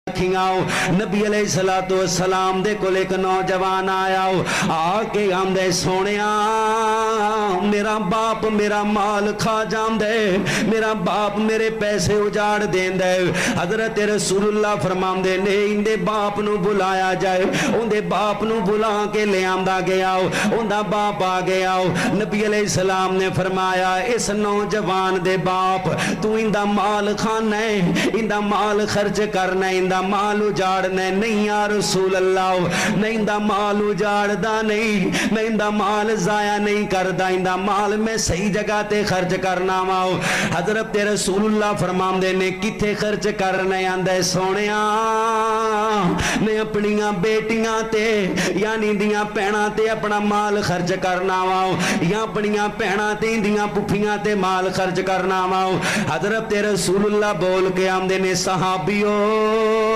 नबी अलैहिस्सलाम दे कोल एक नौजवान आया आके आंदे सोनिया मेरा बाप मेरा माल खा जांदे मेरा बाप मेरे पैसे उजाड़ देंदे हजरत रसूलुल्लाह फरमांदे ने इंदे बाप नू बुलाया जाए उंदे बाप नू बुला के ले आंदा गया उंदा बाप आ गया नबी अलैहिस्सलाम ने फरमाया इस नौजवान दे बाप तू इंदा माल खाना है इंदा माल खर्च करना है इंदा माल उजाड़ना नहीं या रसूल अल्लाह मैं इंदा माल उजाड़दा नहीं मैं इंदा माल जाया नहीं करदा इंदा माल मैं सही जगह ते खर्च करना वा हजरत रसूलुल्लाह फरमांदे ने किथे खर्च करना आंदा सोनिया मैं अपनियां बेटियां ते यानी दियां भैणां ते अपना माल खर्च करना वा या अपनियां भैणां ते इंदियां पुफियां ते माल खर्च करना वा हजरत रसूलुल्लाह बोल के आंदे ने सहाबियो